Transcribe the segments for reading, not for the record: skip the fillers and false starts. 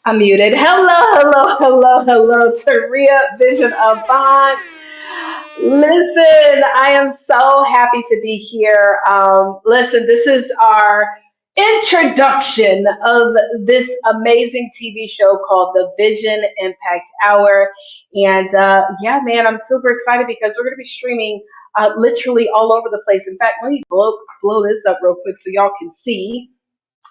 I'm muted. Hello, Taurea Vision Avant. Listen, I am so happy to be here. Listen, this is our introduction of this amazing TV show called The Vision Impact Hour. And yeah, man, I'm super excited because we're going to be streaming literally all over the place. In fact, let me blow this up real quick so y'all can see.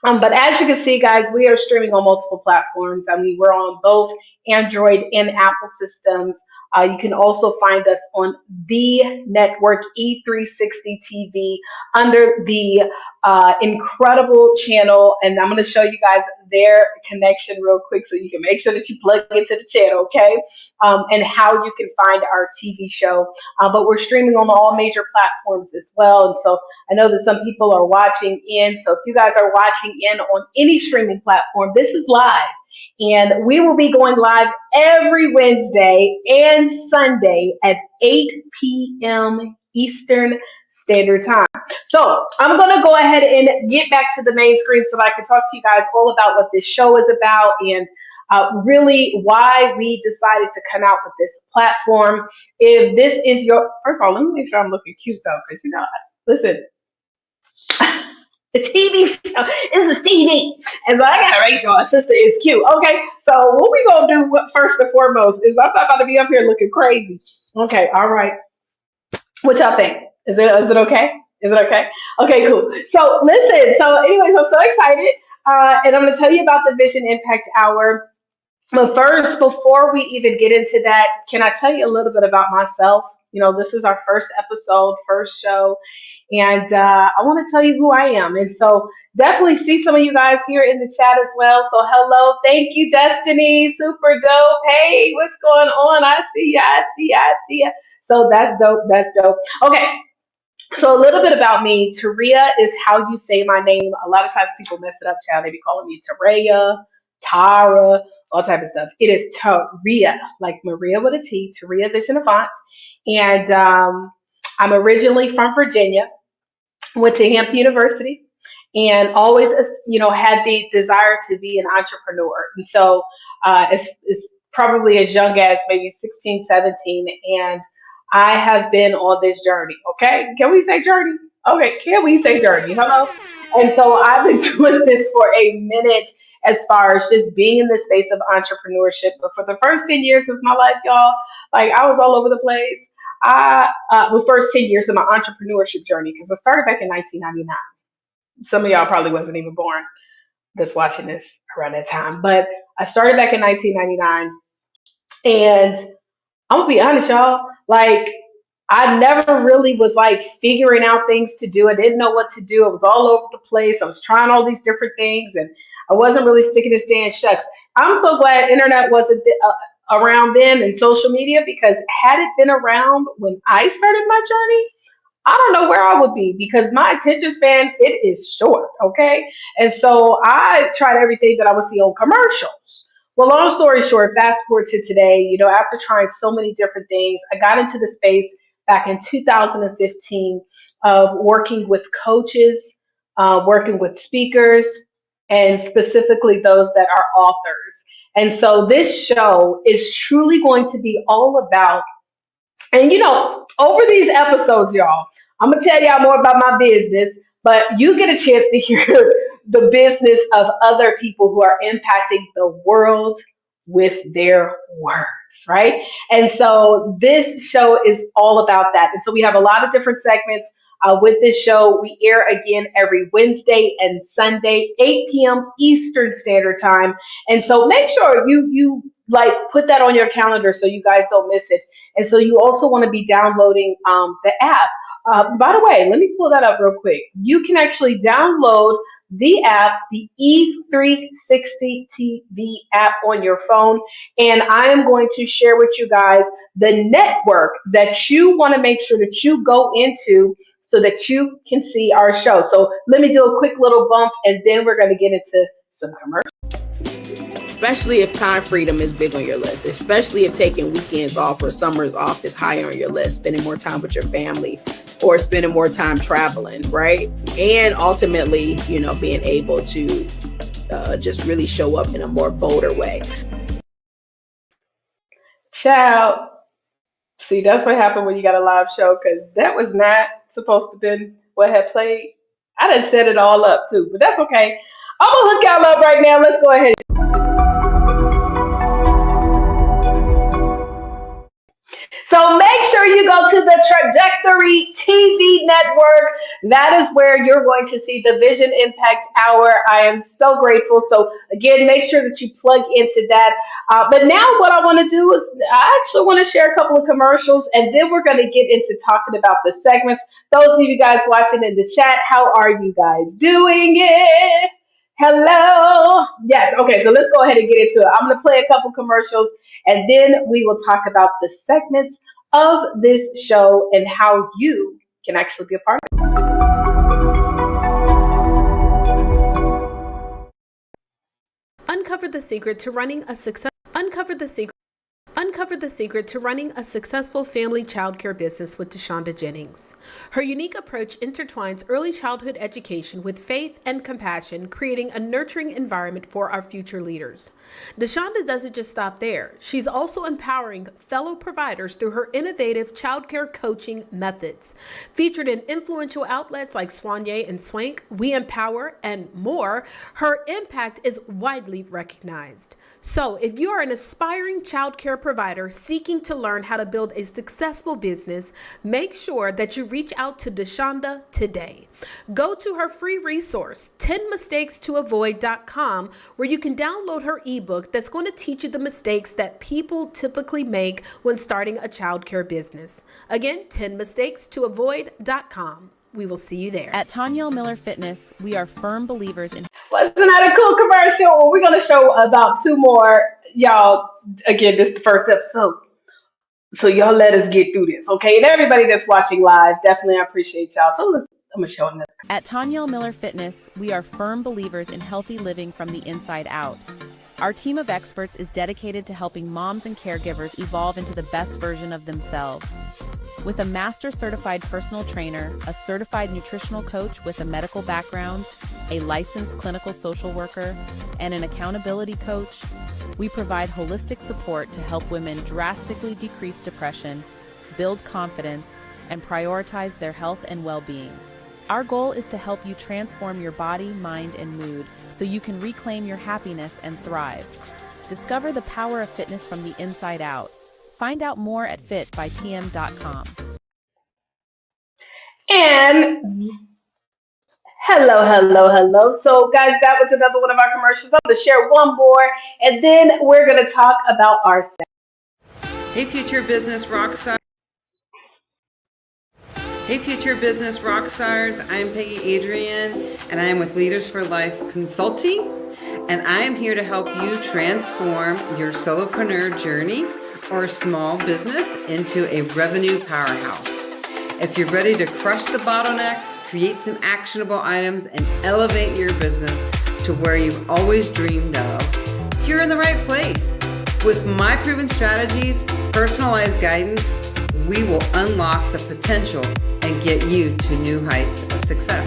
But as you can see, guys, we are streaming on multiple platforms. I mean, we're on both Android and Apple systems. You can also find us on the network E360 TV under the incredible channel. And I'm going to show you guys their connection real quick so you can make sure that you plug into the channel, okay? And how you can find our TV show. But we're streaming on all major platforms as well. And so I know that some people are watching in. So if you guys are watching in on any streaming platform, this is live. And we will be going live every Wednesday and Sunday at 8 p.m. Eastern Standard Time. So I'm going to go ahead and get back to the main screen so that I can talk to you guys all about what this show is about and really why we decided to come out with this platform. If this is your, first of all, let me make sure I'm looking cute though, because listen, the TV show is the TV. And so I gotta make sure our sister is cute. Okay, so what we gonna do first and foremost is I'm not about to be up here looking crazy. Okay, all right. What y'all think? Is it okay? Is it okay? Okay, cool. So listen, so anyways, I'm so excited. And I'm gonna tell you about the Vision Impact Hour. But first, before we even get into that, can I tell you a little bit about myself? You know, this is our first episode, first show, and I want to tell you who I am. And so definitely see some of you guys here in the chat as well. So hello, thank you, Destiny, super dope. Hey, what's going on? I see ya, I see ya, I see ya. So that's dope, that's dope. Okay, so a little bit about me. Taurea is how you say my name. A lot of times people mess it up, child. They be calling me Taurea, Tara, all type of stuff. It is Taurea, like Maria with a T, Taurea Vision Avant. And I'm originally from Virginia, went to Hampton University, and always, had the desire to be an entrepreneur. And so it's probably as young as maybe 16, 17, and I have been on this journey. Okay, can we say journey? Okay, can we say journey? Hello. And so I've been doing this for a minute as far as just being in the space of entrepreneurship. But for the first 10 years of my life, y'all, like I was all over the place. The first 10 years of my entrepreneurship journey, because I started back in 1999. Some of y'all probably wasn't even born that's watching this around that time. But I started back in 1999. And I'm gonna be honest, y'all, like I never really was like figuring out things to do. I didn't know what to do. I was all over the place. I was trying all these different things and I wasn't really sticking to staying shucks. I'm so glad internet wasn't around then and social media, because had it been around when I started my journey, I don't know where I would be, because my attention span, it is short, okay? And so I tried everything that I would see on commercials. Well, long story short, fast forward to today, after trying so many different things, I got into the space back in 2015 of working with coaches, working with speakers, and specifically those that are authors. And so this show is truly going to be all about, and over these episodes, y'all, I'm gonna tell y'all more about my business, but you get a chance to hear the business of other people who are impacting the world with their words, right? And so this show is all about that. And so we have a lot of different segments with this show. We air again every Wednesday and Sunday, 8 p.m. Eastern Standard Time. And so make sure you like put that on your calendar so you guys don't miss it. And so you also want to be downloading the app. By the way, let me pull that up real quick. You can actually download the app, the E360 TV app on your phone. And I am going to share with you guys the network that you want to make sure that you go into so that you can see our show. So let me do a quick little bump and then we're going to get into some commercials. Especially if time freedom is big on your list, especially if taking weekends off or summers off is high on your list, spending more time with your family or spending more time traveling, right? And ultimately, being able to just really show up in a more bolder way. Child, see, that's what happened when you got a live show, because that was not supposed to been what had played. I done set it all up too, but that's okay. I'm gonna hook y'all up right now. Let's go ahead. So make sure you go to the Trajectory TV network. That is where you're going to see the Vision Impact Hour. I am so grateful. So again, make sure that you plug into that. But now what I want to do is I actually want to share a couple of commercials, and then we're going to get into talking about the segments. Those of you guys watching in the chat, how are you guys doing it? Hello. Yes. Okay. So let's go ahead and get into it. I'm going to play a couple commercials, and then we will talk about the segments of this show and how you can actually be a part of it. Uncover the secret to running a successful family childcare business with Deshonda Jennings. Her unique approach intertwines early childhood education with faith and compassion, creating a nurturing environment for our future leaders. Deshonda doesn't just stop there. She's also empowering fellow providers through her innovative childcare coaching methods. Featured in influential outlets like Soigné and Swank, We Empower, and more, her impact is widely recognized. So, if you are an aspiring childcare provider seeking to learn how to build a successful business, make sure that you reach out to Deshonda today. Go to her free resource, 10mistakes-to-avoid.com, where you can download her ebook that's going to teach you the mistakes that people typically make when starting a childcare business. Again, 10mistakes-to-avoid.com. We will see you there. At Tanya Miller Fitness, we are firm believers in... Wasn't that a cool commercial? Well, we're going to show about two more. Y'all, again, this is the first episode. So y'all let us get through this, okay? And everybody that's watching live, definitely I appreciate y'all. So I'm going to show another. At Tanya Miller Fitness, we are firm believers in healthy living from the inside out. Our team of experts is dedicated to helping moms and caregivers evolve into the best version of themselves. With a master certified personal trainer, a certified nutritional coach with a medical background, a licensed clinical social worker, and an accountability coach, we provide holistic support to help women drastically decrease depression, build confidence, and prioritize their health and well-being. Our goal is to help you transform your body, mind, and mood so you can reclaim your happiness and thrive. Discover the power of fitness from the inside out. Find out more at fitbytm.com. And hello. So, guys, that was another one of our commercials. I'm going to share one more, and then we're going to talk about our segment. Hey, future business rock star. Hey, future business rock stars. I'm Peggy Adrian, and I am with Leaders for Life Consulting, and I am here to help you transform your solopreneur journey or small business into a revenue powerhouse. If you're ready to crush the bottlenecks, create some actionable items, and elevate your business to where you've always dreamed of, you're in the right place. With my proven strategies, personalized guidance, we will unlock the potential and get you to new heights of success.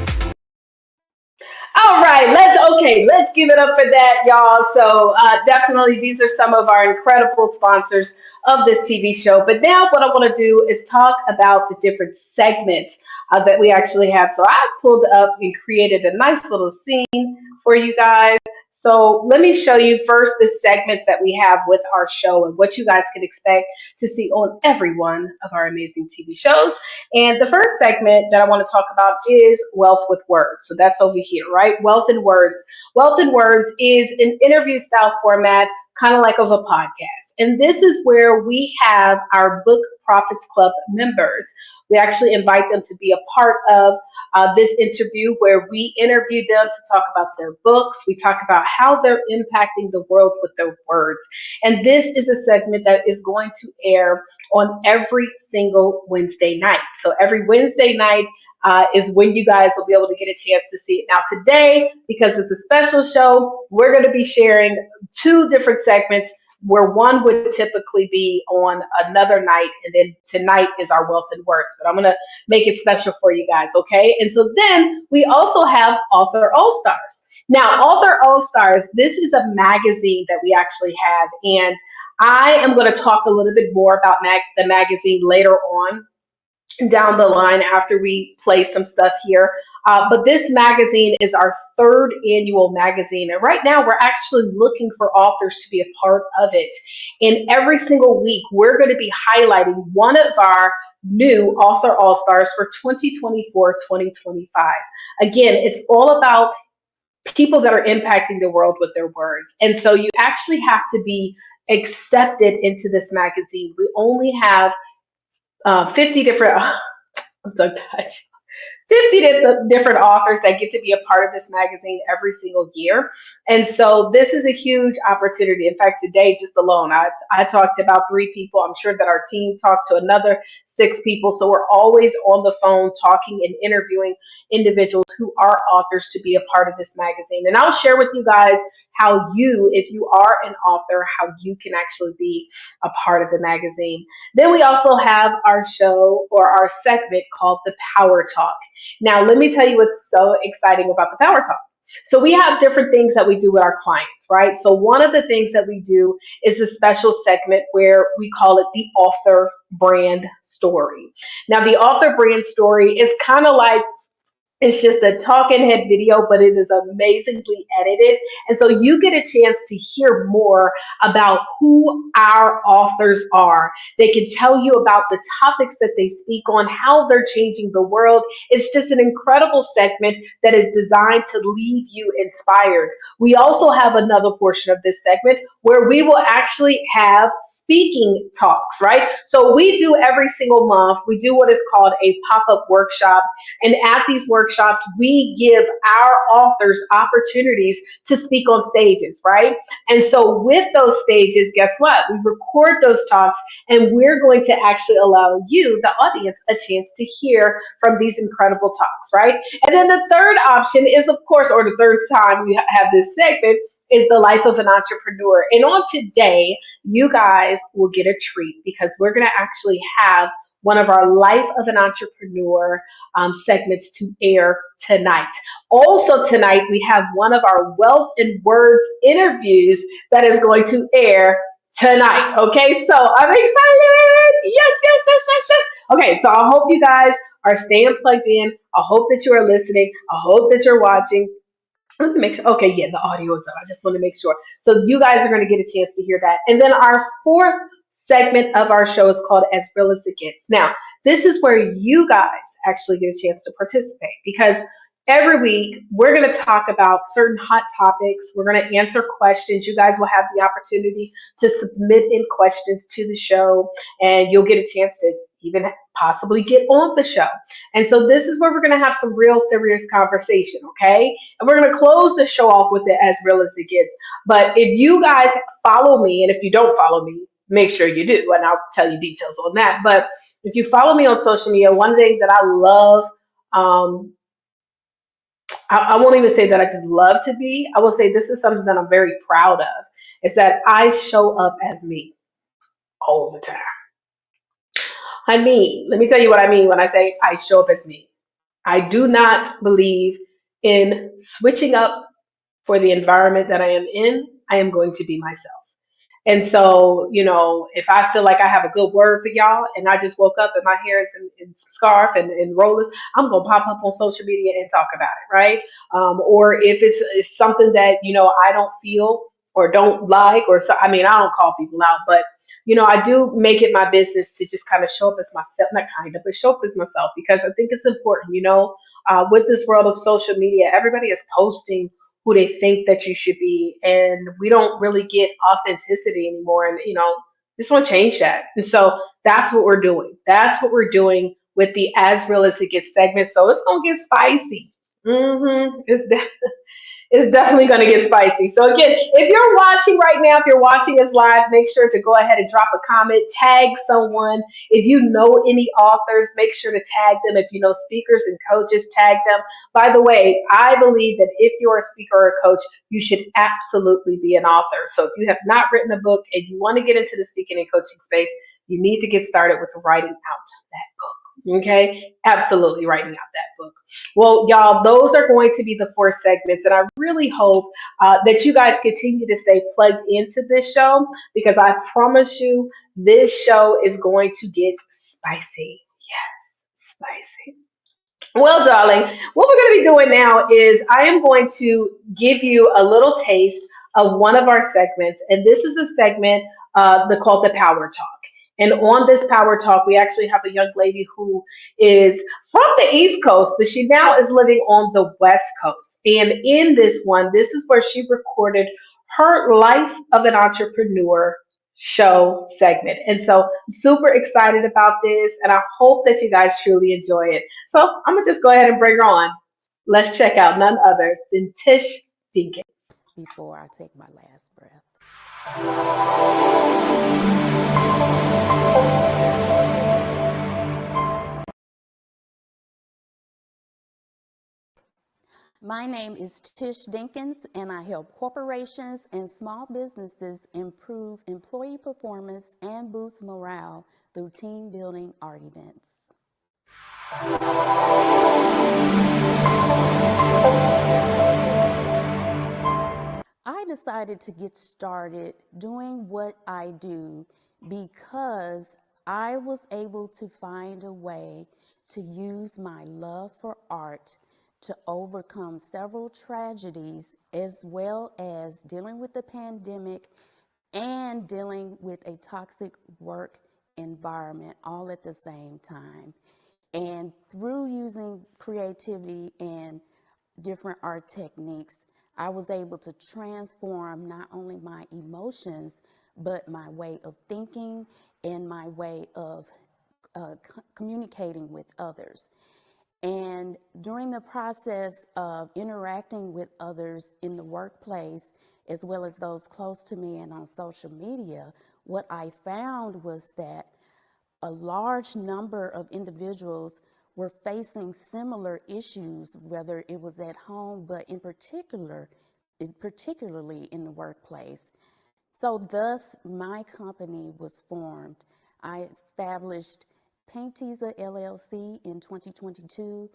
All right, let's give it up for that, y'all. So definitely these are some of our incredible sponsors of this TV show. But now what I want to do is talk about the different segments that we actually have. So I pulled up and created a nice little scene for you guys. So let me show you first the segments that we have with our show and what you guys can expect to see on every one of our amazing TV shows. And the first segment that I want to talk about is Wealth with Words. So that's over here, right? Wealth in Words. Wealth in Words is an interview style format, kind of like of a podcast. And this is where we have our Book Profits Club members. We actually invite them to be a part of this interview where we interview them to talk about their books. We talk about how they're impacting the world with their words. And this is a segment that is going to air on every single Wednesday night. So every Wednesday night is when you guys will be able to get a chance to see it. Now today, because it's a special show, we're going to be sharing two different segments where one would typically be on another night, and then tonight is our Wealth and Words. But I'm gonna make it special for you guys, okay? And so then we also have Author All Stars. Now, Author All Stars, this is a magazine that we actually have, and I am going to talk a little bit more about the magazine later on down the line after we play some stuff here. But this magazine is our third annual magazine. And right now we're actually looking for authors to be a part of it. And every single week, we're going to be highlighting one of our new Author All Stars for 2024-2025. Again, it's all about people that are impacting the world with their words. And so you actually have to be accepted into this magazine. We only have 50 different, I'm so touched. 50 different authors that get to be a part of this magazine every single year. And so this is a huge opportunity. In fact, today, just alone, I talked to about 3 people. I'm sure that our team talked to another 6 people. So we're always on the phone talking and interviewing individuals who are authors to be a part of this magazine. And I'll share with you guys how you, if you are an author, how you can actually be a part of the magazine. Then we also have our show or our segment called the Power Talk. Now, let me tell you what's so exciting about the Power Talk. So we have different things that we do with our clients, right? So one of the things that we do is a special segment where we call it the author brand story. Now, the author brand story is kind of like, it's just a talking head video, but it is amazingly edited. And so you get a chance to hear more about who our authors are. They can tell you about the topics that they speak on, how they're changing the world. It's just an incredible segment that is designed to leave you inspired. We also have another portion of this segment where we will actually have speaking talks, right? So we do every single month, we do what is called a pop-up workshop. And at these workshops, we give our authors opportunities to speak on stages, right? And so with those stages, guess what? We record those talks, and we're going to actually allow you, the audience, a chance to hear from these incredible talks, right? And then the third option is, of course, or the third time we have this segment, is the life of an entrepreneur. And on today, you guys will get a treat because we're going to actually have one of our Life of an Entrepreneur segments to air tonight. Also tonight, we have one of our Wealth and Words interviews that is going to air tonight. Okay, so I'm excited. Yes, yes, yes, yes, yes. Okay, so I hope you guys are staying plugged in. I hope that you are listening. I hope that you're watching. Let me make sure. Okay, yeah, the audio is up. I just want to make sure. So you guys are going to get a chance to hear that. And then our fourth segment of our show is called As Real as It Gets. Now, this is where you guys actually get a chance to participate because every week we're going to talk about certain hot topics. We're going to answer questions. You guys will have the opportunity to submit in questions to the show, and you'll get a chance to even possibly get on the show. And so this is where we're going to have some real serious conversation, okay? And we're going to close the show off with it As Real as It Gets. But if you guys follow me, and if you don't follow me, make sure you do, and I'll tell you details on that. But if you follow me on social media, one thing that I love, I won't even say that I just love to be, I will say this is something that I'm very proud of, is that I show up as me all the time. I mean, let me tell you what I mean when I say I show up as me. I do not believe in switching up for the environment that I am in. I am going to be myself. And so, if I feel like I have a good word for y'all and I just woke up and my hair is in scarf and rollers, I'm going to pop up on social media and talk about it, right? Or if it's something that, I don't feel or don't like, or so, I mean, I don't call people out, but, I do make it my business to just kind of show up as myself, not kind of, but show up as myself because I think it's important, with this world of social media, everybody is posting who they think that you should be. And we don't really get authenticity anymore. And, just want to change that. And so that's what we're doing. That's what we're doing with the As Real as It Gets segment. So it's going to get spicy. It's definitely going to get spicy. So again, if you're watching right now, if you're watching us live, make sure to go ahead and drop a comment, tag someone. If you know any authors, make sure to tag them. If you know speakers and coaches, tag them. By the way, I believe that if you're a speaker or a coach, you should absolutely be an author. So if you have not written a book and you want to get into the speaking and coaching space, you need to get started with writing out that book. Okay? Absolutely writing out that book. Well, y'all, those are going to be the four segments. And I really hope that you guys continue to stay plugged into this show because I promise you, this show is going to get spicy. Yes, spicy. Well, darling, what we're going to be doing now is I am going to give you a little taste of one of our segments. And this is a segment called the Power Talk. And on this Power Talk, we actually have a young lady who is from the East Coast, but she now is living on the West Coast. And in this one, this is where she recorded her Life of an Entrepreneur show segment. And so super excited about this. And I hope that you guys truly enjoy it. So I'm going to just go ahead and bring her on. Let's check out none other than Tish Deacon. Before I take my last breath. My name is Tish Dinkins, and I help corporations and small businesses improve employee performance and boost morale through team building art events. I decided to get started doing what I do because I was able to find a way to use my love for art to overcome several tragedies, as well as dealing with the pandemic and dealing with a toxic work environment all at the same time. And through using creativity and different art techniques, I was able to transform not only my emotions, but my way of thinking and my way of communicating with others. And during the process of interacting with others in the workplace, as well as those close to me and on social media, what I found was that a large number of individuals were facing similar issues, whether it was at home, but particularly in the workplace. So thus, my company was formed. I established Paintiza LLC in 2022,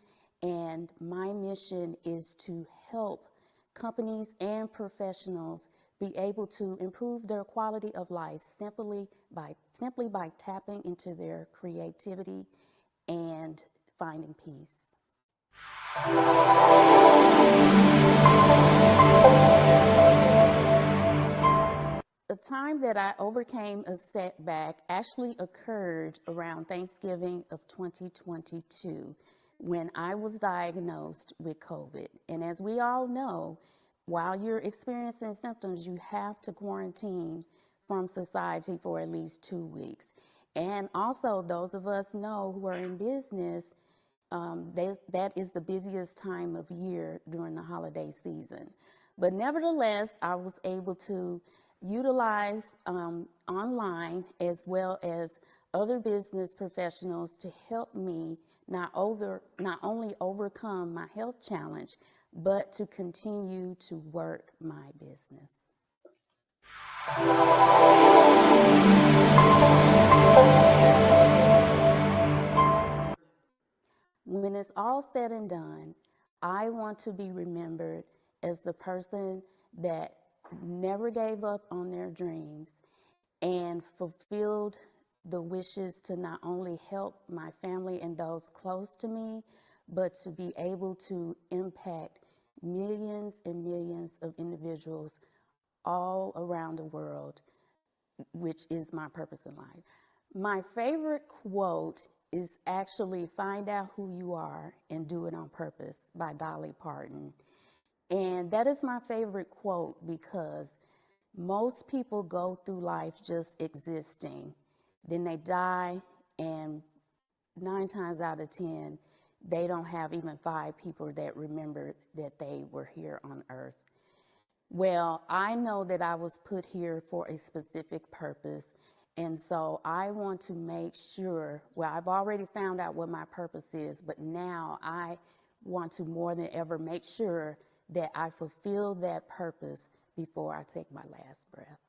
and my mission is to help companies and professionals be able to improve their quality of life simply by tapping into their creativity and finding peace. The time that I overcame a setback actually occurred around Thanksgiving of 2022 when I was diagnosed with COVID. And as we all know, while you're experiencing symptoms, you have to quarantine from society for at least 2 weeks. And also, those of us know who are in business, that is the busiest time of year during the holiday season. But nevertheless, I was able to utilize online as well as other business professionals to help me not only overcome my health challenge, but to continue to work my business. When it's all said and done, I want to be remembered as the person that never gave up on their dreams and fulfilled the wishes to not only help my family and those close to me, but to be able to impact millions and millions of individuals all around the world, which is my purpose in life. My favorite quote is actually "Find out who you are and do it on purpose" by Dolly Parton. And that is my favorite quote because most people go through life just existing. Then they die, and 9 times out of 10, they don't have even 5 people that remember that they were here on earth. Well, I know that I was put here for a specific purpose. And so I want to make sure, well, I've already found out what my purpose is, but now I want to more than ever make sure that I fulfill that purpose before I take my last breath.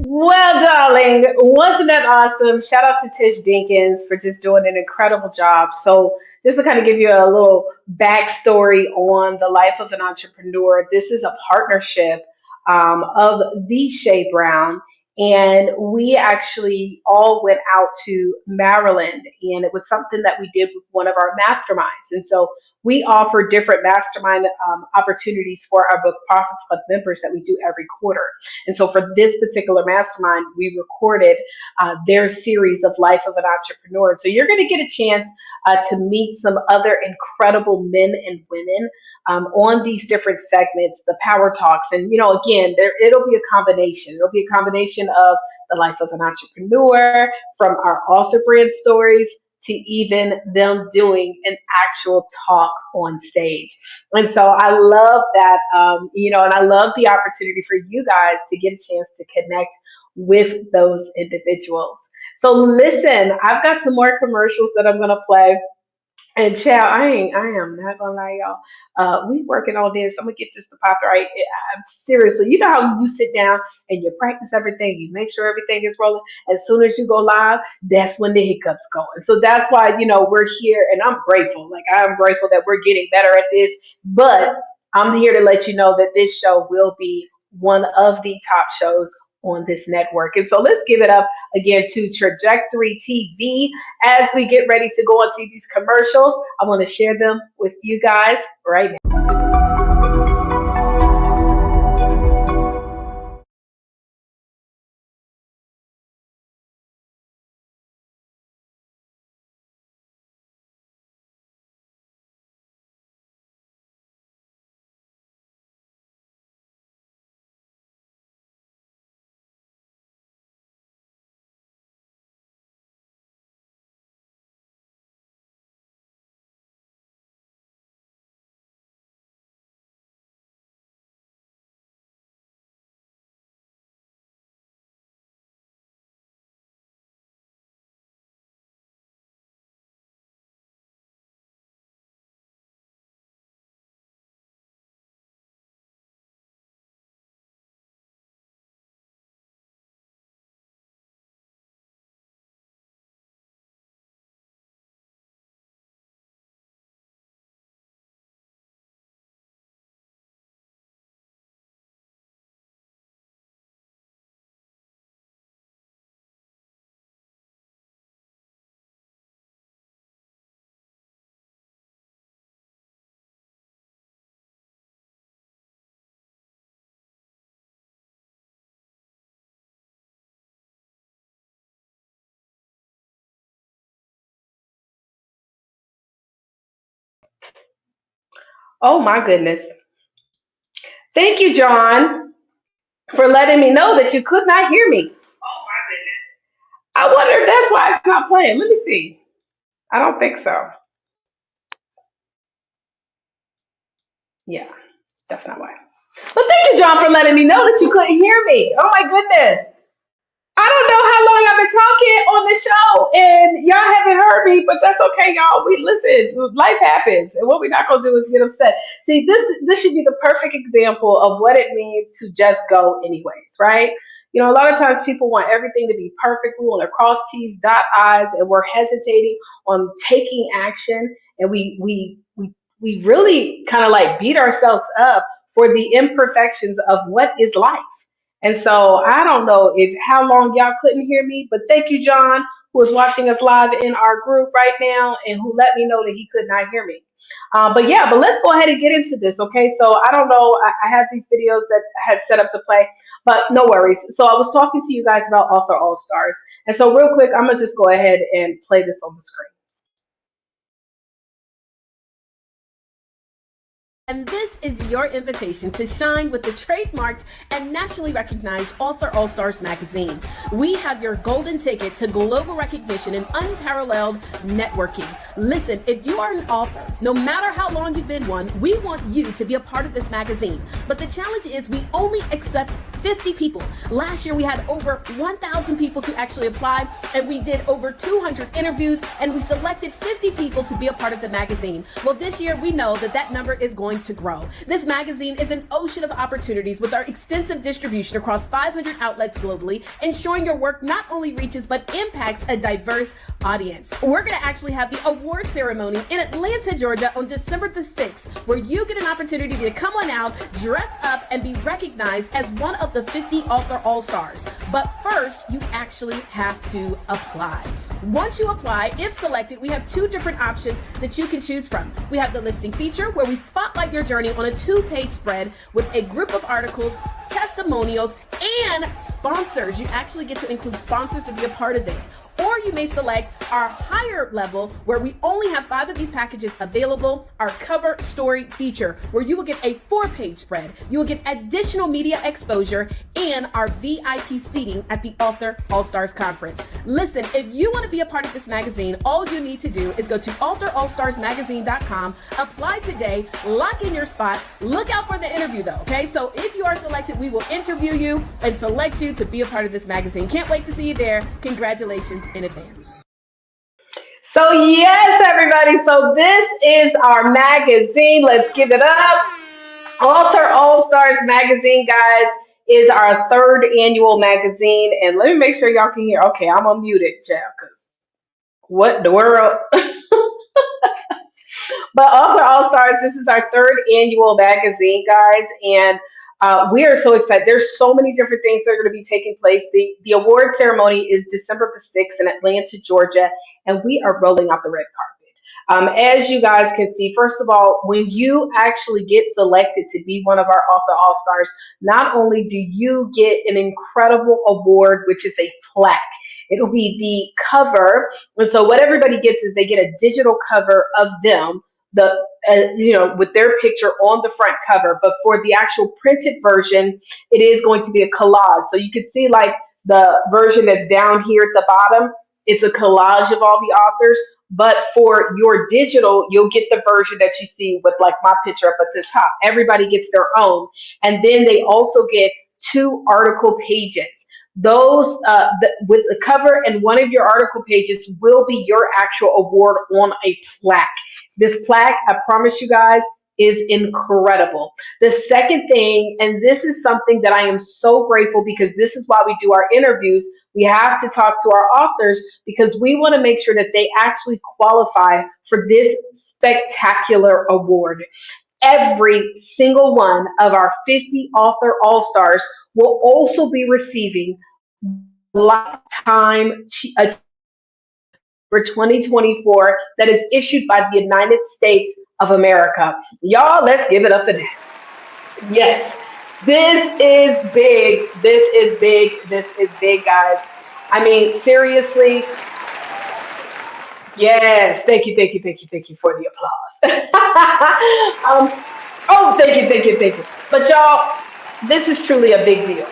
Well, darling, wasn't that awesome? Shout out to Tish Dinkins for just doing an incredible job. So, just to kind of give you a little backstory on the life of an entrepreneur, this is a partnership of the Shea Brown. And we actually all went out to Maryland, and it was something that we did with one of our masterminds. And so we offer different mastermind opportunities for our Book Profits Club members that we do every quarter. And so for this particular mastermind, we recorded their series of Life of an Entrepreneur. So you're going to get a chance to meet some other incredible men and women on these different segments, the Power Talks. And, again, it'll be a combination. It'll be a combination of the life of an entrepreneur, from our author brand stories, to even them doing an actual talk on stage. And so I love that, and I love the opportunity for you guys to get a chance to connect with those individuals. So listen, I've got some more commercials that I'm going to play. And child, I am not gonna lie, y'all. We working on this. I'm gonna get this to pop right. I'm seriously, you know how you sit down and you practice everything, you make sure everything is rolling. As soon as you go live, that's when the hiccups go. And so that's why we're here, and I'm grateful. Like I'm grateful that we're getting better at this. But I'm here to let you know that this show will be one of the top shows on this network. And so let's give it up again to Trajectory TV as we get ready to go on to these commercials. I want to share them with you guys right now. Oh my goodness. Thank you, John, for letting me know that you could not hear me. Oh my goodness. I wonder if that's why it's not playing. Let me see. I don't think so. Yeah, that's not why. But thank you, John, for letting me know that you couldn't hear me. Oh my goodness. I don't know how long I've been talking on the show, and y'all haven't heard me, but that's okay, y'all. We listen. Life happens, and what we're not gonna do is get upset. See, this should be the perfect example of what it means to just go anyways, right? A lot of times people want everything to be perfect. We want to cross T's, dot I's, and we're hesitating on taking action, and we really kind of like beat ourselves up for the imperfections of what is life. And so I don't know if how long y'all couldn't hear me, but thank you, John. who is watching us live in our group right now and who let me know that he could not hear me. But let's go ahead and get into this, okay? So I don't know, I have these videos that I had set up to play, but no worries. So I was talking to you guys about Author All Stars. And so real quick, I'm gonna just go ahead and play this on the screen. And this is your invitation to shine with the trademarked and nationally recognized Author All Stars magazine. We have your golden ticket to global recognition and unparalleled networking. Listen, if you are an author, no matter how long you've been one, we want you to be a part of this magazine. But the challenge is we only accept 50 people. Last year we had over 1,000 people to actually apply, and we did over 200 interviews, and we selected 50 people to be a part of the magazine. Well, this year we know that that number is going to grow. This magazine is an ocean of opportunities with our extensive distribution across 500 outlets globally, ensuring your work not only reaches but impacts a diverse audience. We're going to actually have the award ceremony in Atlanta, Georgia on December the 6th, where you get an opportunity to come on out, dress up, and be recognized as one of the 50 Author All-Stars. But first, you actually have to apply. Once you apply, if selected, we have two different options that you can choose from. We have the listing feature, where we spotlight your journey on a 2-page spread with a group of articles, testimonials, and sponsors. You actually get to include sponsors to be a part of this. Or you may select our higher level, where we only have 5 of these packages available, our cover story feature, where you will get a 4-page spread. You will get additional media exposure and our VIP seating at the Author All-Stars Conference. Listen, if you want to be a part of this magazine, all you need to do is go to authorallstarsmagazine.com, apply today, lock in your spot, look out for the interview though, okay? So if you are selected, we will interview you and select you to be a part of this magazine. Can't wait to see you there. Congratulations in advance. So yes, everybody. So this is our magazine. Let's give it up. Author All Stars magazine, guys, is our 3rd annual magazine. And let me make sure y'all can hear. Okay, I'm unmuted, child, because what the world? But Author All Stars, this is our 3rd annual magazine, guys, and we are so excited. There's so many different things that are going to be taking place. The award ceremony is December the 6th in Atlanta, Georgia, and we are rolling out the red carpet. As you guys can see, first of all, when you actually get selected to be one of our Author All Stars, not only do you get an incredible award, which is a plaque. It'll be the cover, and so what everybody gets is they get a digital cover of them, the with their picture on the front cover. But for the actual printed version, it is going to be a collage. So you can see like the version that's down here at the bottom, it's a collage of all the authors. But for your digital, you'll get the version that you see with like my picture up at the top. Everybody gets their own. And then they also get 2 article pages. Those with the cover and one of your article pages will be your actual award on a plaque. This plaque, I promise you guys, is incredible. The second thing, and this is something that I am so grateful, because this is why we do our interviews. We have to talk to our authors because we want to make sure that they actually qualify for this spectacular award. Every single one of our 50 Author All-Stars will also be receiving lifetime for 2024 that is issued by the United States of America. Y'all, let's give it up to that. Yes, this is big. This is big. This is big, guys. I mean, seriously. Yes, thank you, thank you, thank you, thank you for the applause. Oh, thank you, thank you, thank you. But y'all, this is truly a big deal.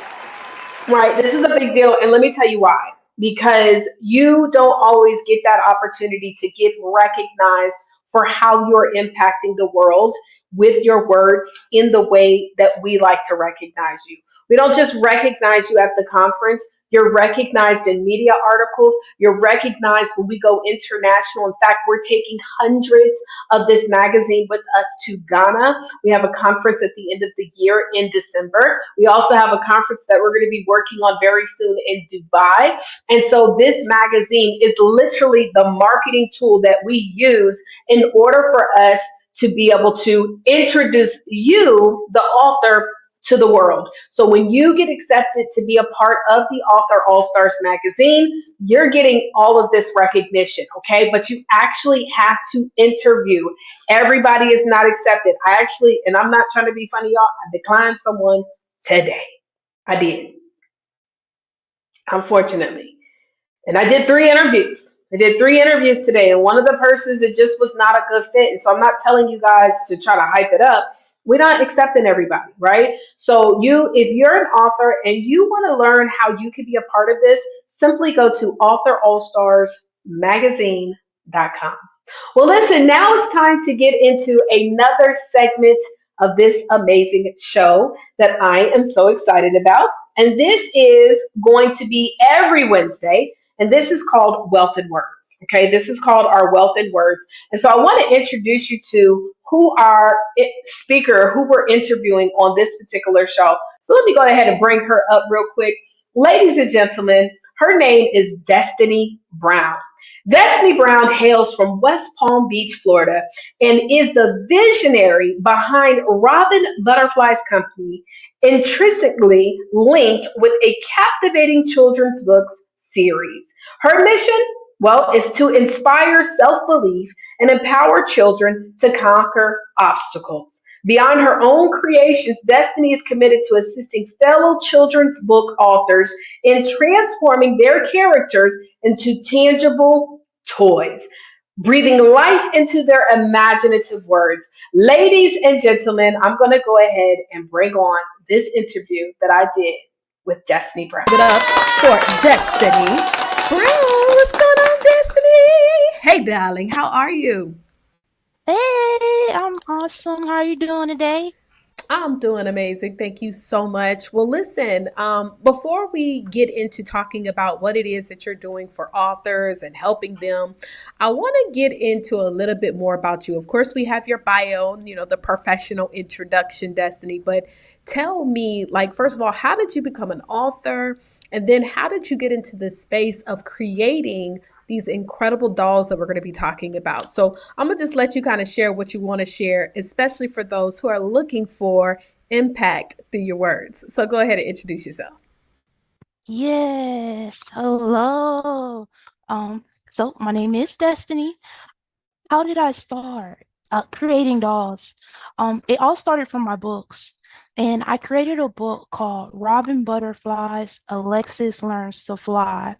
Right, this is a big deal, and let me tell you why. Because you don't always get that opportunity to get recognized for how you're impacting the world with your words in the way that we like to recognize you. We don't just recognize you at the conference. You're recognized in media articles. You're recognized when we go international. In fact, we're taking hundreds of this magazine with us to Ghana. We have a conference at the end of the year in December. We also have a conference that we're going to be working on very soon in Dubai. And so this magazine is literally the marketing tool that we use in order for us to be able to introduce you, the author, to the world. So when you get accepted to be a part of the Author All Stars magazine, you're getting all of this recognition, okay? But you actually have to interview. Everybody is not accepted. I actually, and I'm not trying to be funny, y'all, I declined someone today. I did, unfortunately. And I did 3 interviews. I did 3 interviews today, and one of the persons it just was not a good fit. And so I'm not telling you guys to try to hype it up. We're not accepting everybody, right? So if you're an author and you want to learn how you can be a part of this, simply go to authorallstarsmagazine.com. Well, listen, now it's time to get into another segment of this amazing show that I am so excited about. And this is going to be every Wednesday. And this is called Wealth in Words. Okay, this is called our Wealth in Words. And so I want to introduce you to who our speaker, who we're interviewing on this particular show. So let me go ahead and bring her up real quick. Ladies and gentlemen, her name is Destiny Brown. Destiny Brown hails from West Palm Beach, Florida, and is the visionary behind Robin Butterfly's company, intrinsically linked with a captivating children's books series. Her mission, well, is to inspire self belief and empower children to conquer obstacles. Beyond her own creations, Destiny is committed to assisting fellow children's book authors in transforming their characters into tangible toys, breathing life into their imaginative words. Ladies and gentlemen, I'm going to go ahead and bring on this interview that I did with Destiny Brown. Give it up for Destiny Brown. What's going on, Destiny? Hey, darling, how are you? Hey, I'm awesome. How are you doing today? I'm doing amazing. Thank you so much. Well, listen, before we get into talking about what it is that you're doing for authors and helping them, I want to get into a little bit more about you. Of course, we have your bio, the professional introduction, Destiny, but tell me, like, first of all, how did you become an author? And then how did you get into the space of creating these incredible dolls that we're going to be talking about? So I'm going to just let you kind of share what you want to share, especially for those who are looking for impact through your words. So go ahead and introduce yourself. Yes. Hello. So my name is Destiny. How did I start? Creating dolls. It all started from my books. And I created a book called Robin Butterflies, Alexis Learns to Fly.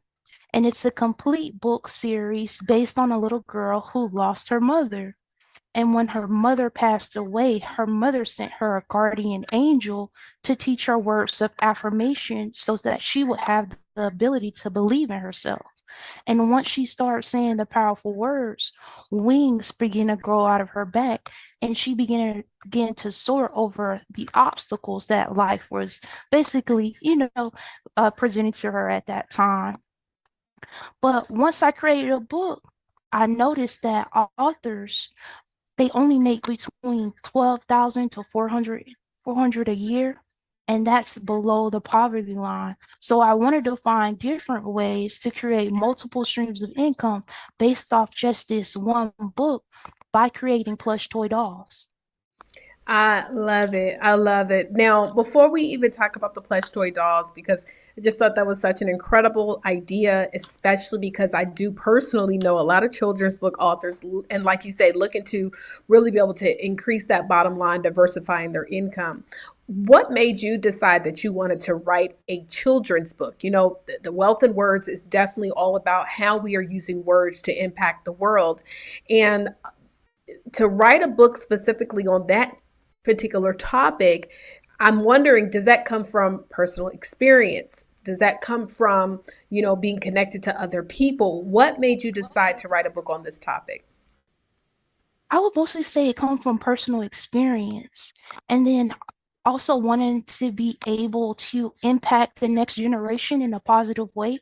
And it's a complete book series based on a little girl who lost her mother. And when her mother passed away, her mother sent her a guardian angel to teach her words of affirmation so that she would have the ability to believe in herself. And once she started saying the powerful words, wings began to grow out of her back, and she began to soar over the obstacles that life was basically, presenting to her at that time. But once I created a book, I noticed that authors, they only make between 12,000 to 400 a year, and that's below the poverty line. So I wanted to find different ways to create multiple streams of income based off just this one book by creating plush toy dolls. I love it. I love it. Now, before we even talk about the plush toy dolls, because I just thought that was such an incredible idea, especially because I do personally know a lot of children's book authors, and like you say, looking to really be able to increase that bottom line, diversifying their income. What made you decide that you wanted to write a children's book? The Wealth in Words is definitely all about how we are using words to impact the world. And to write a book specifically on that particular topic, I'm wondering, does that come from personal experience? Does that come from, being connected to other people? What made you decide to write a book on this topic? I would mostly say it comes from personal experience, and then also wanting to be able to impact the next generation in a positive way,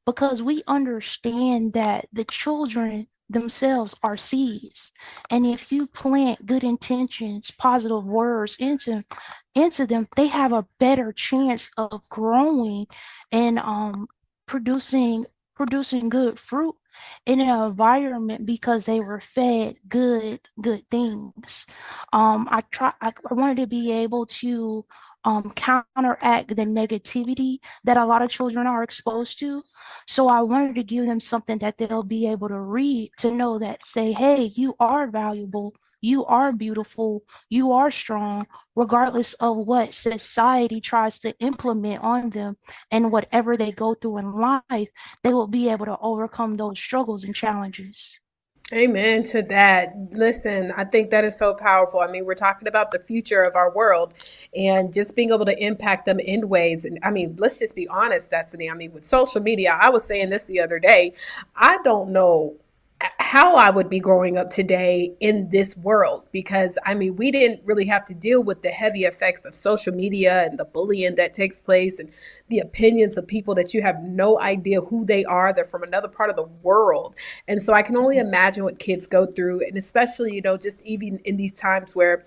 because we understand that the children themselves are seeds. And if you plant good intentions, positive words into them, they have a better chance of growing and producing good fruit in an environment because they were fed good things. I wanted to be able to counteract the negativity that a lot of children are exposed to. So I wanted to give them something that they'll be able to read to know that say, hey, you are valuable, you are beautiful, you are strong, regardless of what society tries to implement on them and whatever they go through in life, they will be able to overcome those struggles and challenges. Amen to that. Listen, I think that is so powerful. I mean, we're talking about the future of our world and just being able to impact them in ways. And I mean, let's just be honest, Destiny. I mean, with social media, I was saying this the other day. I don't know how I would be growing up today in this world because I mean, we didn't really have to deal with the heavy effects of social media and the bullying that takes place and the opinions of people that you have no idea who they are. They're from another part of the world. And so I can only imagine what kids go through. And especially, just even in these times where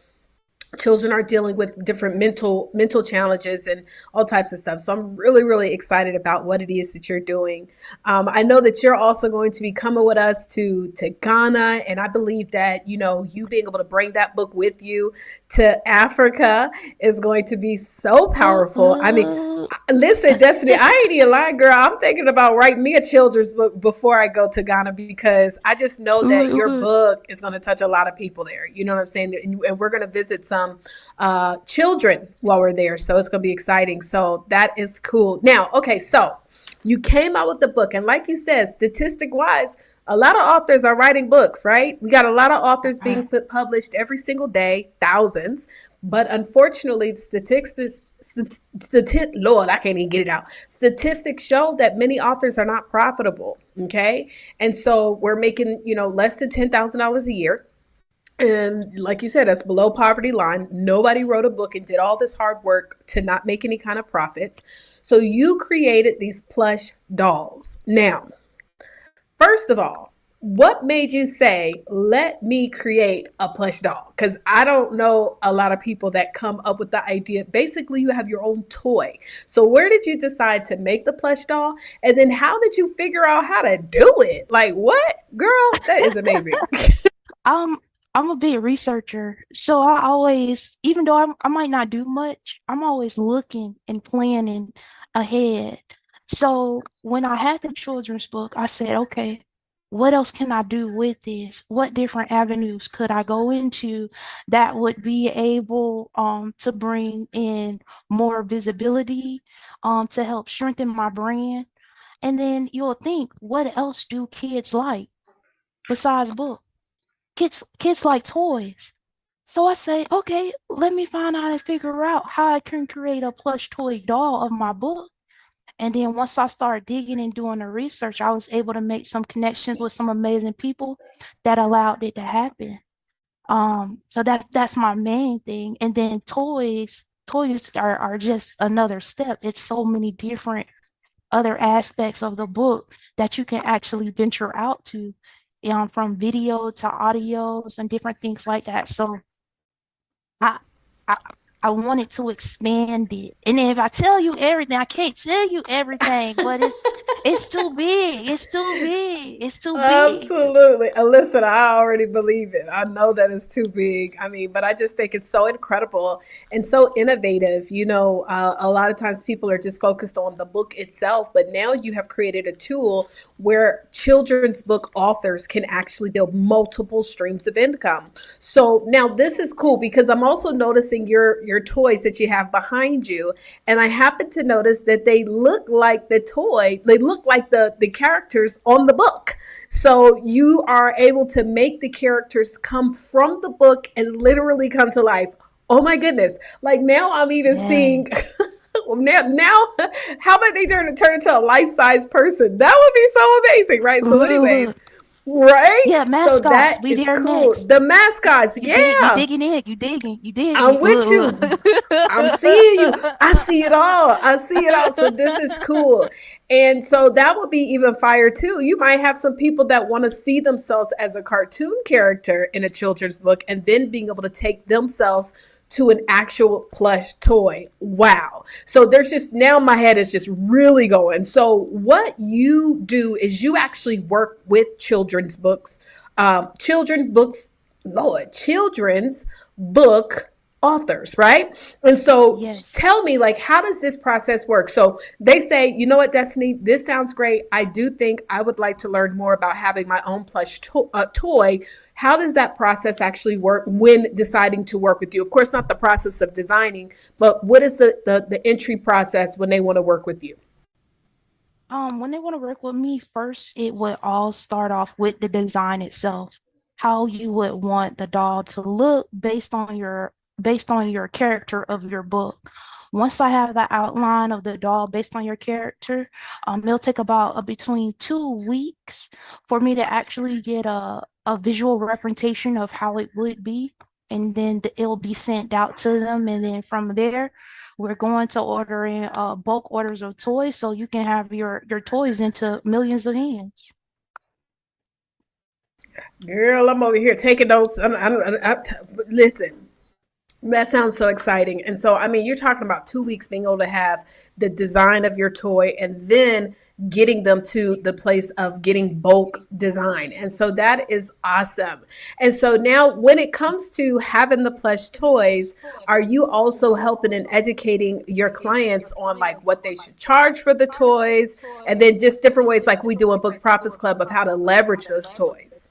children are dealing with different mental challenges and all types of stuff. So I'm really excited about what it is that you're doing. I know that you're also going to be coming with us to Ghana, and I believe that you being able to bring that book with you to Africa is going to be so powerful. I mean, listen, Destiny, I ain't even lying, girl. I'm thinking about writing me a children's book before I go to Ghana because I just know that your book is going to touch a lot of people there. You know what I'm saying? And we're going to visit some children while we're there. So it's going to be exciting. So that is cool. Now, okay, so you came out with the book. And like you said, statistic wise, a lot of authors are writing books, right? We got a lot of authors being published every single day, thousands. But unfortunately, Lord, I can't even get it out. Statistics show that many authors are not profitable. Okay. And so we're making, less than $10,000 a year. And like you said, that's below poverty line. Nobody wrote a book and did all this hard work to not make any kind of profits. So you created these plush dolls. Now, first of all, what made you say, let me create a plush doll? Because I don't know a lot of people that come up with the idea. Basically, you have your own toy. So where did you decide to make the plush doll? And then how did you figure out how to do it? Like, what? Girl, that is amazing. I'm a big researcher, so I always, even though I might not do much, I'm always looking and planning ahead. So when I had the children's book, I said, okay, what else can I do with this? What different avenues could I go into that would be able to bring in more visibility, to help strengthen my brand? And then you'll think, what else do kids like besides books? Kids like toys. So I say, okay, let me find out and figure out how I can create a plush toy doll of my book. And then once I started digging and doing the research, I was able to make some connections with some amazing people that allowed it to happen. So that's my main thing. And then toys are just another step. It's so many different other aspects of the book that you can actually venture out to, from video to audios and different things like that. So I, I I wanted to expand it. And then if I tell you everything, I can't tell you everything, but it's too big. It's too big. It's too big. Absolutely. Listen, I already believe it. I know that it's too big. I mean, but I just think it's so incredible and so innovative. A lot of times people are just focused on the book itself, but now you have created a tool where children's book authors can actually build multiple streams of income. So now this is cool because I'm also noticing your toys that you have behind you, and I happen to notice that they look like the toy. They look like the characters on the book. So you are able to make the characters come from the book and literally come to life. Oh my goodness. Like now I'm even seeing now how about they turn into a life-size person? That would be so amazing, right? So anyways, right? Yeah, mascots. So that we is there cool. next. The mascots, You yeah. digging in. You digging. I'm with you. I'm seeing you. I see it all. So this is cool. And so that would be even fire too. You might have some people that want to see themselves as a cartoon character in a children's book and then being able to take themselves to an actual plush toy. Wow. So there's just, now my head is just really going. So what you do is you actually work with children's books, children books, Lord, children's book authors, right? And so Yes. tell me, like, how does this process work? So they say, you know what, Destiny, this sounds great. I do think I would like to learn more about having my own plush toy. How does that process actually work when deciding to work with you? Of course, not the process of designing, but what is the entry process when they want to work with you? When they want to work with me, first it would all start off with the design itself, how you would want the doll to look based on your character of your book. Once I have the outline of the doll based on your character, it'll take about between 2 weeks for me to actually get a visual representation of how it would be, and then it'll be sent out to them, and then from there we're going to order in bulk orders of toys so you can have your toys into millions of hands. Girl, I'm over here taking notes. Listen, that sounds so exciting. And so, I mean, you're talking about 2 weeks being able to have the design of your toy and then getting them to the place of getting bulk design. And so that is awesome. And so now, when it comes to having the plush toys, are you also helping and educating your clients on like what they should charge for the toys and then just different ways like we do in Book Profits Club of how to leverage those toys?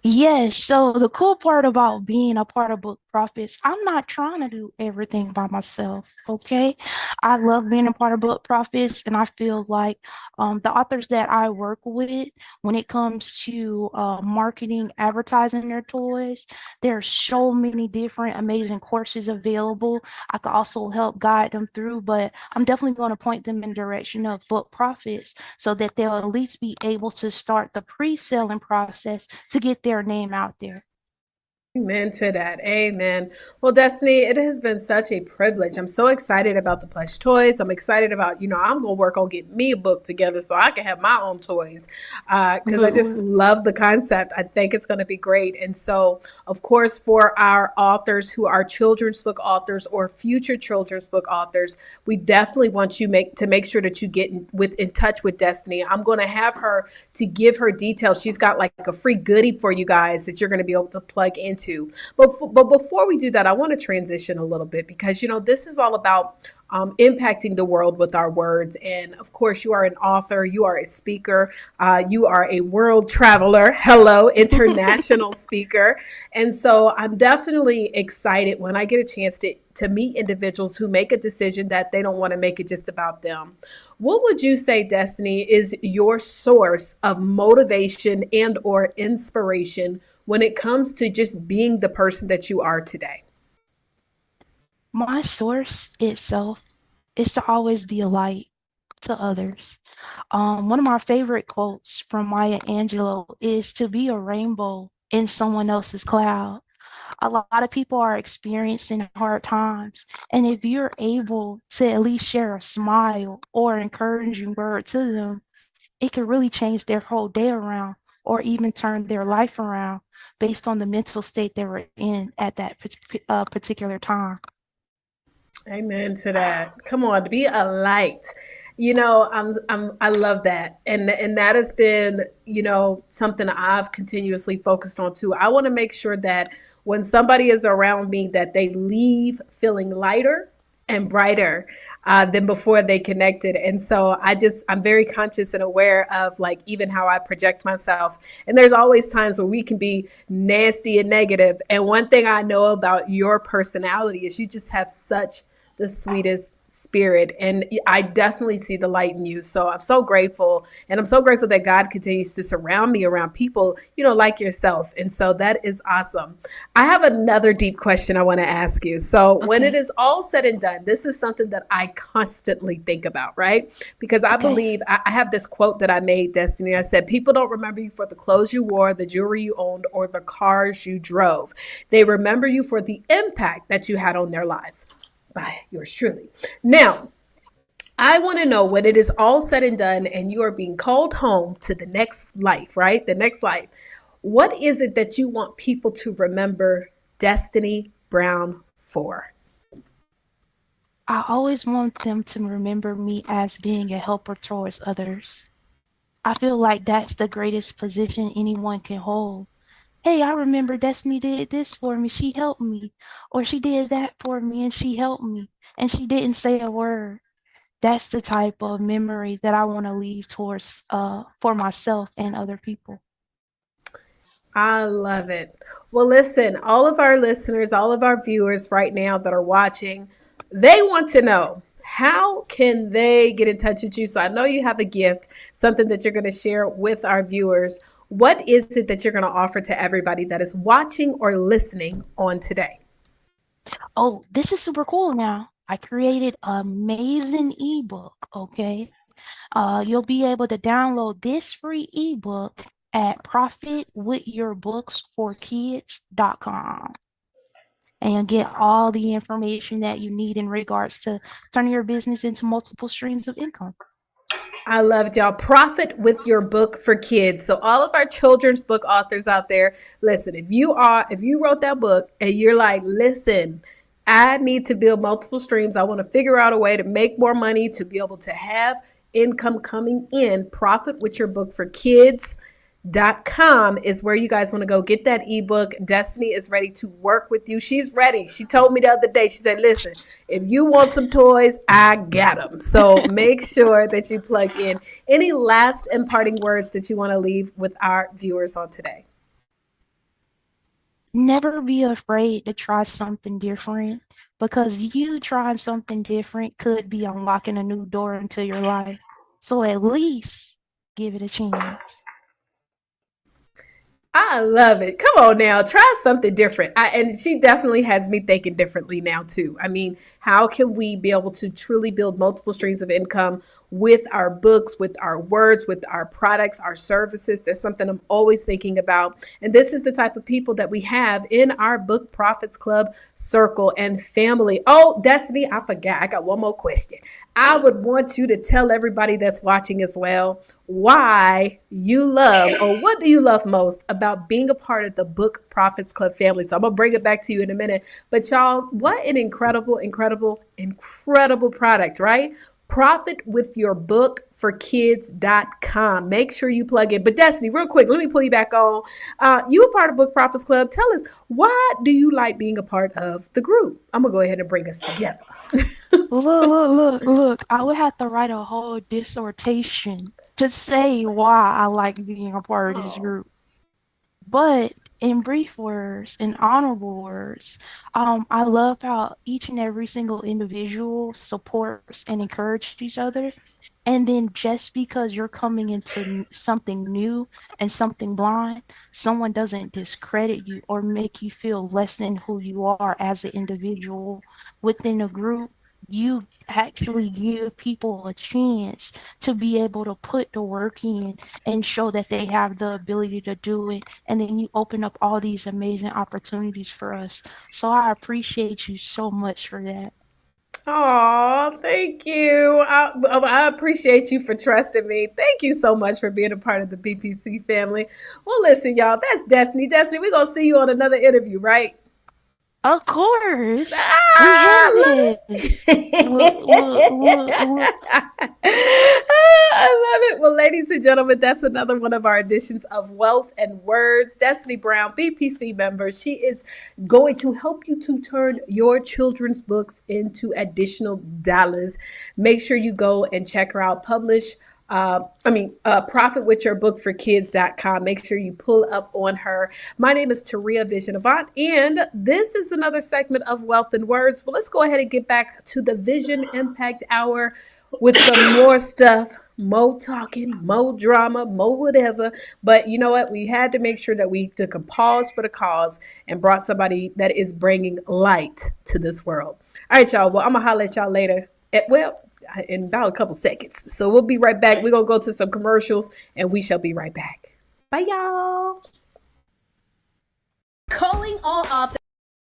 Yes, so the cool part about being a part of Book Profits, I'm not trying to do everything by myself, okay? I love being a part of Book Profits, and I feel like the authors that I work with, when it comes to marketing, advertising their toys, there's so many different amazing courses available. I could also help guide them through, but I'm definitely going to point them in the direction of Book Profits so that they'll at least be able to start the pre-selling process to get their name out there. Amen to that. Amen. Well, Destiny, it has been such a privilege. I'm so excited about the plush toys. I'm excited about, I'm going to work on getting me a book together so I can have my own toys because I just love the concept. I think it's going to be great. And so, of course, for our authors who are children's book authors or future children's book authors, we definitely want you to make sure that you get in touch with Destiny. I'm going to have her to give her details. She's got like a free goodie for you guys that you're going to be able to plug into. But before we do that, I want to transition a little bit because, this is all about impacting the world with our words. And of course, you are an author, you are a speaker, you are a world traveler. Hello, international speaker. And so I'm definitely excited when I get a chance to meet individuals who make a decision that they don't want to make it just about them. What would you say, Destiny, is your source of motivation and or inspiration when it comes to just being the person that you are today? My source itself is to always be a light to others. One of my favorite quotes from Maya Angelou is to be a rainbow in someone else's cloud. A lot of people are experiencing hard times, and if you're able to at least share a smile or encouraging word to them, it could really change their whole day around or even turn their life around based on the mental state they were in at that particular Amen to that. Come on, to be a light. I love that. And that has been, something I've continuously focused on too. I want to make sure that when somebody is around me, that they leave feeling lighter and brighter than before they connected. And so I'm very conscious and aware of like even how I project myself. And there's always times where we can be nasty and negative. And one thing I know about your personality is you just have such the sweetest spirit. And I definitely see the light in you. So I'm so grateful. And I'm so grateful that God continues to surround me around people, like yourself. And so that is awesome. I have another deep question I want to ask you. So when it is all said and done, this is something that I constantly think about, right? Because I believe I have this quote that I made, Destiny. I said, people don't remember you for the clothes you wore, the jewelry you owned, or the cars you drove. They remember you for the impact that you had on their lives. By yours truly. Now, I want to know when it is all said and done and you are being called home to the next life, right? The next life. What is it that you want people to remember Destiny Brown for? I always want them to remember me as being a helper towards others. I feel like that's the greatest position anyone can hold. Hey, I remember Destiny did this for me. She helped me. Or she did that for me and she helped me. And she didn't say a word. That's the type of memory that I want to leave towards for myself and other people. I love it. Well, listen, all of our listeners, all of our viewers right now that are watching, they want to know, how can they get in touch with you? So I know you have a gift, something that you're going to share with our viewers. What is it that you're going to offer to everybody that is watching or listening on today? Oh, this is super cool now. I created an amazing ebook, okay? You'll be able to download this free ebook at profitwithyourBooksForKids.com and get all the information that you need in regards to turning your business into multiple streams of income. I love it, y'all. Profit with your book for kids. So all of our children's book authors out there, listen, if you wrote that book and you're like, listen, I need to build multiple streams. I want to figure out a way to make more money, to be able to have income coming in. Profit with your book for kids.com is where you guys want to go get that ebook. Destiny is ready to work with you. She's ready. She told me the other day, she said, listen, if you want some toys, I got them. So make sure that you plug in. Any last imparting words that you want to leave with our viewers on today? Never be afraid to try something different because you trying something different could be unlocking a new door into your life. So at least give it a chance. I love it. Come on now, try something different. And she definitely has me thinking differently now too. I mean, how can we be able to truly build multiple streams of income with our books, with our words, with our products, our services? That's something I'm always thinking about. And this is the type of people that we have in our Book Profits Club circle and family. Oh, Destiny, I forgot. I got one more question. I would want you to tell everybody that's watching as well why you love, or what do you love most about being a part of the Book Profits Club family. So I'm going to bring it back to you in a minute. But y'all, what an incredible, incredible, incredible product, right? Profit with your book for kids.com. Make sure you plug in. But Destiny, real quick, let me pull you back on. You a part of Book Profits Club. Tell us, why do you like being a part of the group? I'm going to go ahead and bring us together. Look. I would have to write a whole dissertation to say why I like being a part of this Oh. group. But in brief words, in honorable words, I love how each and every single individual supports and encourages each other. And then just because you're coming into something new and something blind, someone doesn't discredit you or make you feel less than who you are as an individual within a group. You actually give people a chance to be able to put the work in and show that they have the ability to do it. And then you open up all these amazing opportunities for us. So I appreciate you so much for that. Oh, thank you. I appreciate you for trusting me. Thank you so much for being a part of the BPC family. Well, listen, y'all, that's Destiny. Destiny, we're going to see you on another interview, right? Of course. We Ah, in this. Look. I love it. Well, ladies and gentlemen, that's another one of our editions of Wealth and Words. Destiny Brown, BPC member. She is going to help you to turn your children's books into additional dollars. Make sure you go and check her out. Profit with your book for kids.com. Make sure you pull up on her. My name is Taurea Vision Avant, and this is another segment of Wealth and Words. Well, let's go ahead and get back to the Vision Impact Hour with some more stuff, more talking, more drama, more whatever. But you know what? We had to make sure that we took a pause for the cause and brought somebody that is bringing light to this world. All right, y'all. Well, I'm going to holler at y'all later. In about a couple seconds. So we'll be right back. We're going to go to some commercials and we shall be right back. Bye, y'all. Calling all authors.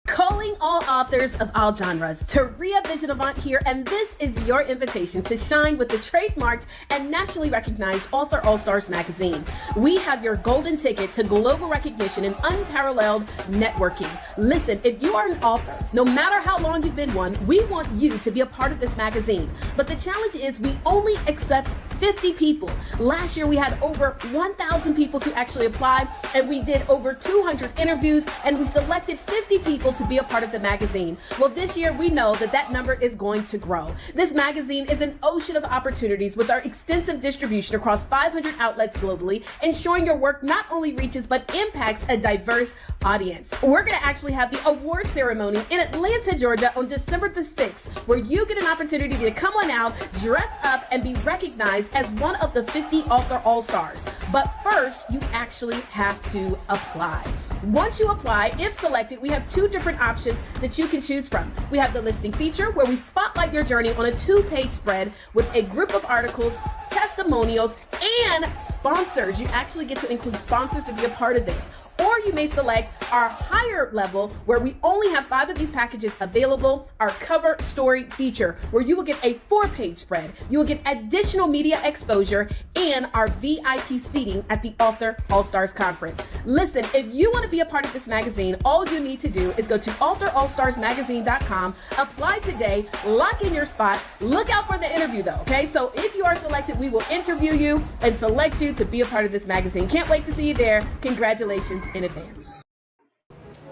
Calling all authors of all genres, Taurea Vision Avant here, and this is your invitation to shine with the trademarked and nationally recognized Author All-Stars magazine. We have your golden ticket to global recognition and unparalleled networking. Listen, if you are an author, no matter how long you've been one, we want you to be a part of this magazine. But the challenge is we only accept 50 people. Last year we had over 1,000 people to actually apply, and we did over 200 interviews, and we selected 50 people to be a part of the magazine. Well, this year we know that that number is going to grow. This magazine is an ocean of opportunities with our extensive distribution across 500 outlets globally, ensuring your work not only reaches but impacts a diverse audience. We're going to actually have the award ceremony in Atlanta, Georgia on December the 6th, where you get an opportunity to come on out, dress up, and be recognized as one of the 50 Author All-Stars. But first, you actually have to apply. Once you apply, if selected, we have two different options that you can choose from. We have the listing feature, where we spotlight your journey on a 2-page spread with a group of articles, testimonials, and sponsors. You actually get to include sponsors to be a part of this. Or you may select our higher level, where we only have 5 of these packages available, our cover story feature, where you will get a 4-page spread. You will get additional media exposure and our VIP seating at the Author All-Stars Conference. Listen, if you want to be a part of this magazine, all you need to do is go to authorallstarsmagazine.com, apply today, lock in your spot. Look out for the interview though, okay? So if you are selected, we will interview you and select you to be a part of this magazine. Can't wait to see you there. Congratulations in advance.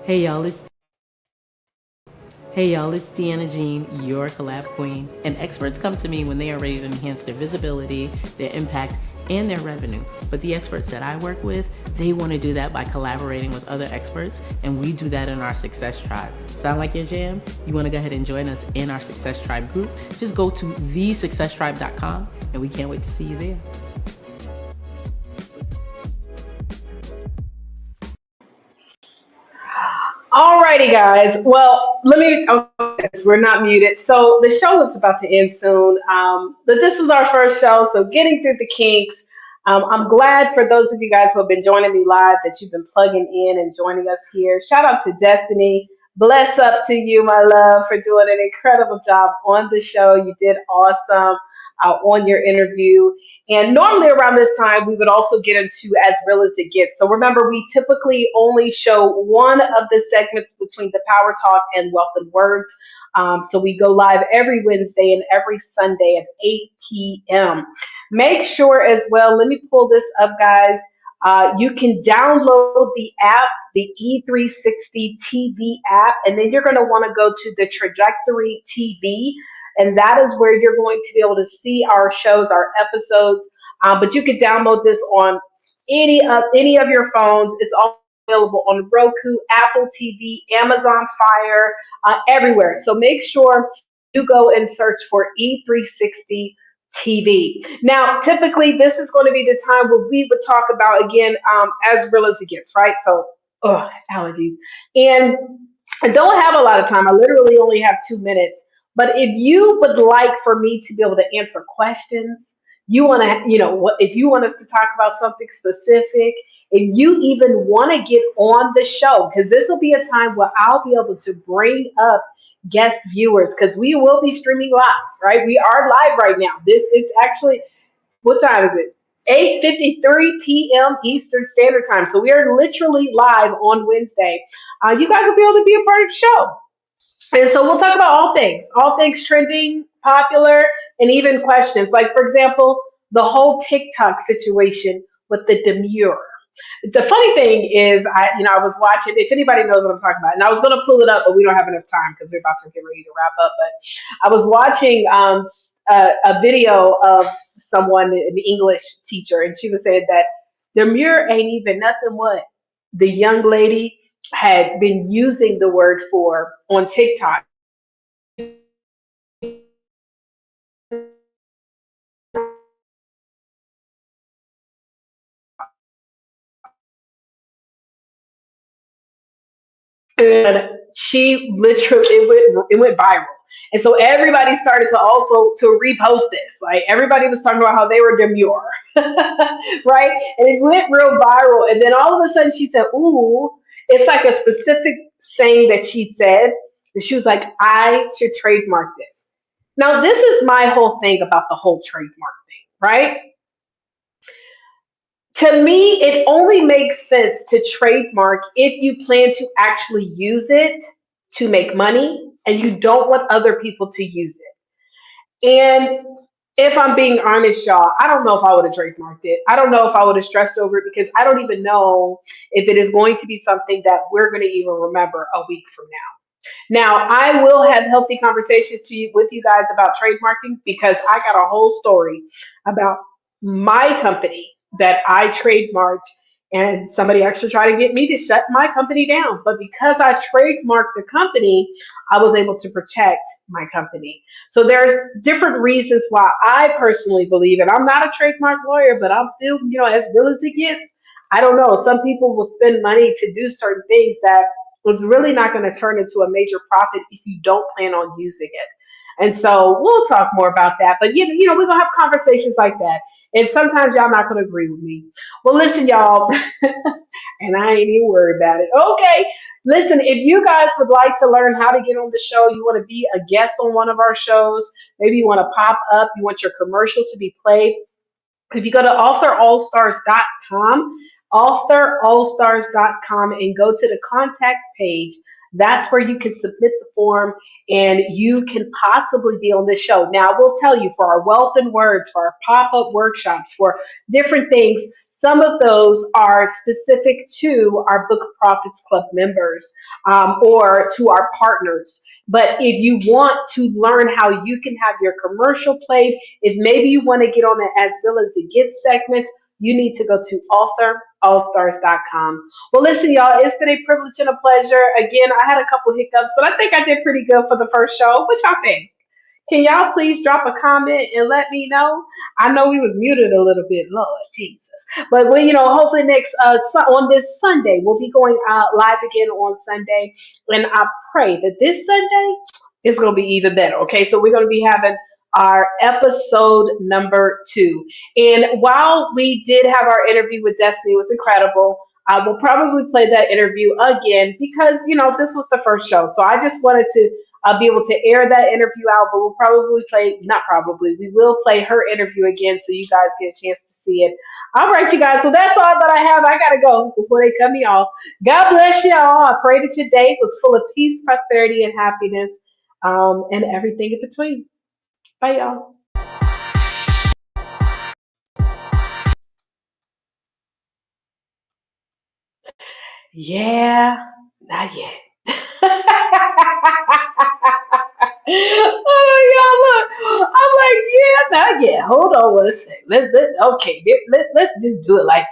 Hey y'all, it's Deanna Jean, your collab queen. And experts come to me when they are ready to enhance their visibility, their impact, and their revenue. But the experts that I work with, they want to do that by collaborating with other experts, and we do that in our Success Tribe. Sound like your jam? You want to go ahead and join us in our Success Tribe group? Just go to thesuccesstribe.com, and we can't wait to see you there. Alrighty, guys. Well, we're not muted. So the show is about to end soon. But this is our first show, so getting through the kinks. I'm glad for those of you guys who have been joining me live that you've been plugging in and joining us here. Shout out to Destiny. Bless up to you, my love, for doing an incredible job on the show. You did awesome on your interview. And normally around this time, we would also get into As Real as It Gets. So remember, we typically only show one of the segments between the Power Talk and Wealth and Words. So we go live every Wednesday and every Sunday at 8 p.m. Make sure as well, let me pull this up, guys. You can download the app, the E360 TV app, and then you're going to want to go to the Trajectory TV. And that is where you're going to be able to see our shows, our episodes. But you can download this on any of your phones. It's all available on Roku, Apple TV, Amazon Fire, everywhere. So make sure you go and search for E360 TV. Now, typically, this is going to be the time where we would talk about, again, As Real as It Gets, right? So, allergies. And I don't have a lot of time. I literally only have 2 minutes. But if you would like for me to be able to answer questions, you want to, if you want us to talk about something specific, if you even want to get on the show, because this will be a time where I'll be able to bring up guest viewers, because we will be streaming live, right? We are live right now. This is actually, what time is it? 8:53 p.m. Eastern Standard Time. So we are literally live on Wednesday. You guys will be able to be a part of the show. And so we'll talk about all things trending, popular, and even questions. Like, for example, the whole TikTok situation with the demure. The funny thing is, I was watching, if anybody knows what I'm talking about, and I was going to pull it up, but we don't have enough time because we're about to get ready to wrap up. But I was watching a video of someone, an English teacher, and she was saying that demure ain't even nothing what the young lady had been using the word for on TikTok. And she literally, it went viral. And so everybody started to repost this. Like, everybody was talking about how they were demure, right? And it went real viral. And then all of a sudden she said, ooh, It's like a specific saying that she said. And she was like, I should trademark this. Now, this is my whole thing about the whole trademark thing, right? To me, it only makes sense to trademark if you plan to actually use it to make money and you don't want other people to use it. And if I'm being honest, y'all, I don't know if I would have trademarked it. I don't know if I would have stressed over it because I don't even know if it is going to be something that we're going to even remember a week from now. Now, I will have healthy conversations with you guys about trademarking because I got a whole story about my company that I trademarked, and somebody actually tried to get me to shut my company down. But because I trademarked the company, I was able to protect my company. So there's different reasons why I personally believe, and I'm not a trademark lawyer, but I'm still, as real as it gets. I don't know. Some people will spend money to do certain things that was really not going to turn into a major profit if you don't plan on using it. And so we'll talk more about that. But we're gonna have conversations like that. And sometimes y'all not gonna agree with me. Well, listen, y'all, and I ain't even worried about it. Okay. Listen, if you guys would like to learn how to get on the show, you want to be a guest on one of our shows, maybe you want to pop up, you want your commercials to be played, if you go to authorallstars.com, authorallstars.com, and go to the contact page, that's where you can submit the form and you can possibly be on the show. Now, I will tell you, for our Wealth and Words, for our pop up workshops, for different things, some of those are specific to our Book of Profits Club members, or to our partners. But if you want to learn how you can have your commercial played, if maybe you want to get on the As Real as It Gets segment, you need to go to authorallstars.com. Well, listen, y'all, it's been a privilege and a pleasure. Again, I had a couple hiccups, but I think I did pretty good for the first show. What y'all think? Can y'all please drop a comment and let me know? I know we was muted a little bit, Lord Jesus. But hopefully next on this Sunday, we'll be going live again on Sunday, and I pray that this Sunday is going to be even better. Okay, so we're going to be having our episode number 2, and while we did have our interview with Destiny, it was incredible. I will probably play that interview again because this was the first show, so I just wanted to be able to air that interview out, but we'll probably play, not probably, we will play her interview again so you guys get a chance to see it. All right, you guys, so that's all that I have. I got to go before they cut me off. God bless y'all. I pray that your day was full of peace, prosperity, and happiness, and everything in between. Bye, y'all. Yeah, not yet. Oh my God, look. I'm like, yeah, not yet. Hold on one second. Okay, let's just do it like